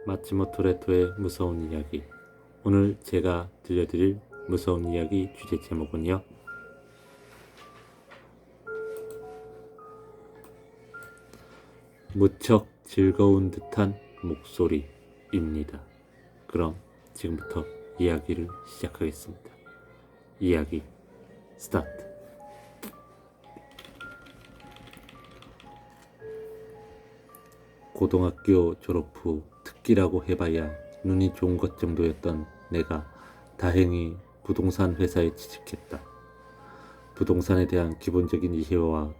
마츠모토 레토의 무서운 이야기. 오늘 제가 들려드릴 무서운 이야기 주제 제목은요, 무척 즐거운 듯한 목소리입니다. 그럼 지금부터 이야기를 시작하겠습니다. 이야기 스타트. 고등학교 졸업 후 특기라고 해봐야 눈이 좋은 것 정도였던 내가 다행히 부동산 회사에 취직했다. 부동산에 대한 기본적인 이해와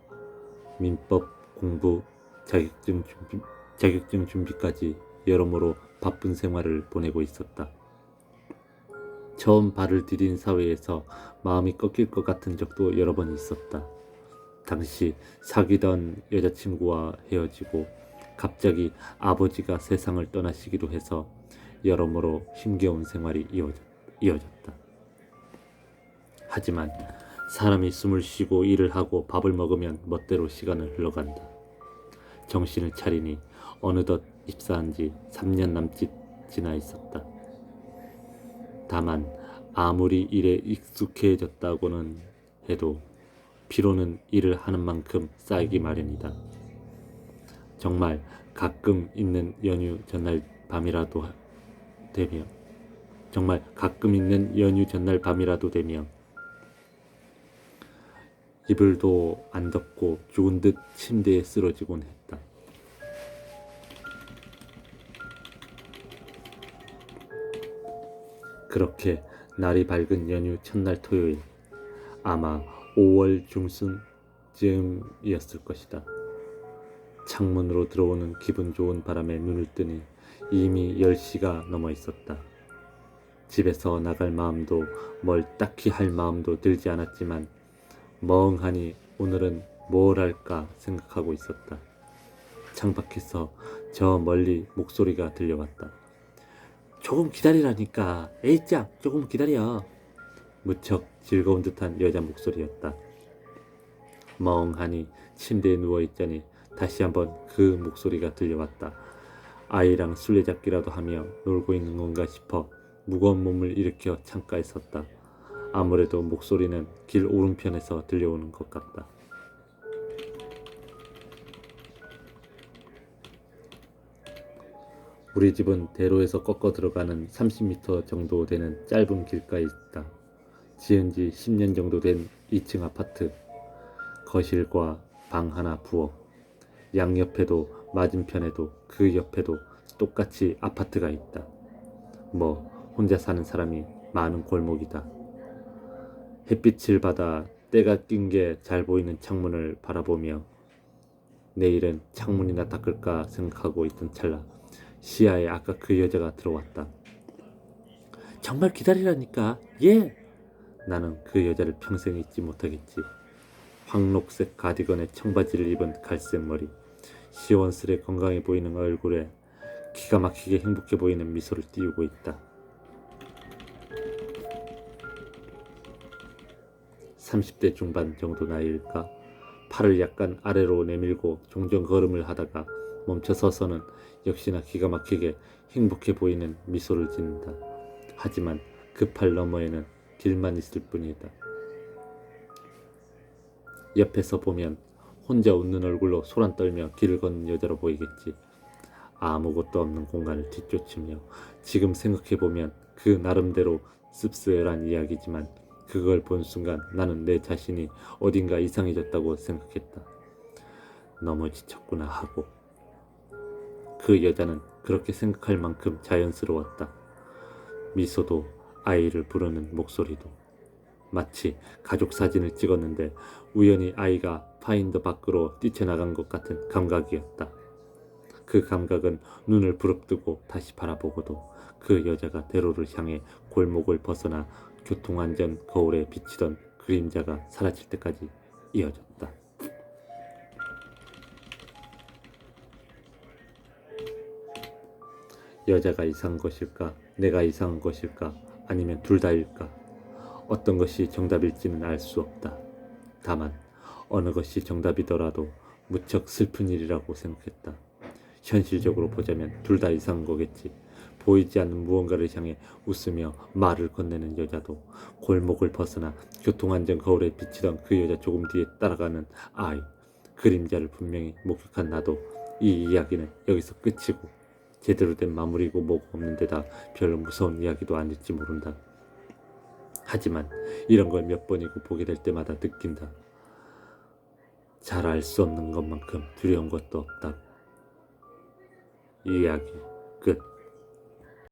민법 공부, 자격증 준비까지 여러모로 바쁜 생활을 보내고 있었다. 처음 발을 디딘 사회에서 마음이 꺾일 것 같은 적도 여러 번 있었다. 당시 사귀던 여자친구와 헤어지고 갑자기 아버지가 세상을 떠나시기도 해서 여러모로 힘겨운 생활이 이어졌다. 하지만 사람이 숨을 쉬고 일을 하고 밥을 먹으면 멋대로 시간을 흘러간다. 정신을 차리니 어느덧 입사한 지 3년 남짓 지나 있었다. 다만 아무리 일에 익숙해졌다고는 해도 피로는 일을 하는 만큼 쌓이기 마련이다. 정말 가끔 있는 연휴 전날 밤이라도 되면 이불도 안 덮고 죽은 듯 침대에 쓰러지곤 했다. 그렇게 날이 밝은 연휴 첫날 토요일, 아마 5월 중순쯤이었을 것이다. 창문으로 들어오는 기분 좋은 바람에 눈을 뜨니 이미 10시가 넘어 있었다. 집에서 나갈 마음도 뭘 딱히 할 마음도 들지 않았지만 멍하니 오늘은 뭘 할까 생각하고 있었다. 창밖에서 저 멀리 목소리가 들려왔다. 조금 기다리라니까. 에이짱, 조금 기다려. 무척 즐거운 듯한 여자 목소리였다. 멍하니 침대에 누워있자니 다시 한번 그 목소리가 들려왔다. 아이랑 술래잡기라도 하며 놀고 있는 건가 싶어 무거운 몸을 일으켜 창가에 섰다. 아무래도 목소리는 길 오른편에서 들려오는 것 같다. 우리 집은 대로에서 꺾어 들어가는 30m 정도 되는 짧은 길가에 있다. 지은 지 10년 정도 된 2층 아파트. 거실과 방 하나 부엌. 양옆에도 맞은편에도 그 옆에도 똑같이 아파트가 있다. 뭐 혼자 사는 사람이 많은 골목이다. 햇빛을 받아 때가 낀 게 잘 보이는 창문을 바라보며 내일은 창문이나 닦을까 생각하고 있던 찰나 시야에 아까 그 여자가 들어왔다. 정말 기다리라니까. 예! 나는 그 여자를 평생 잊지 못하겠지. 황록색 가디건에 청바지를 입은 갈색 머리, 시원스레 건강해 보이는 얼굴에 기가 막히게 행복해 보이는 미소를 띄우고 있다. 30대 중반 정도 나이일까? 팔을 약간 아래로 내밀고 종종 걸음을 하다가 멈춰 서서는 역시나 기가 막히게 행복해 보이는 미소를 짓는다. 하지만 그 팔 너머에는 길만 있을 뿐이다. 옆에서 보면 혼자 웃는 얼굴로 소란 떨며 길을 걷는 여자로 보이겠지. 아무것도 없는 공간을 뒤쫓으며 지금 생각해보면 그 나름대로 씁쓸한 이야기지만 그걸 본 순간 나는 내 자신이 어딘가 이상해졌다고 생각했다. 너무 지쳤구나 하고. 그 여자는 그렇게 생각할 만큼 자연스러웠다. 미소도 아이를 부르는 목소리도. 마치 가족 사진을 찍었는데 우연히 아이가 파인더 밖으로 뛰쳐나간 것 같은 감각이었다. 그 감각은 눈을 부릅뜨고 다시 바라보고도 그 여자가 대로를 향해 골목을 벗어나 교통안전 거울에 비치던 그림자가 사라질 때까지 이어졌다. 여자가 이상한 것일까? 내가 이상한 것일까? 아니면 둘 다일까? 어떤 것이 정답일지는 알 수 없다. 다만 어느 것이 정답이더라도 무척 슬픈 일이라고 생각했다. 현실적으로 보자면 둘 다 이상한 거겠지. 보이지 않는 무언가를 향해 웃으며 말을 건네는 여자도, 골목을 벗어나 교통안전 거울에 비치던 그 여자 조금 뒤에 따라가는 아이, 그림자를 분명히 목격한 나도 이 이야기는 여기서 끝이고 제대로 된 마무리고 뭐고 없는 데다 별로 무서운 이야기도 아닐지 모른다. 하지만 이런 걸 몇 번이고 보게 될 때마다 느낀다. 잘 알 수 없는 것만큼 두려운 것도 없다. 이 이야기 끝.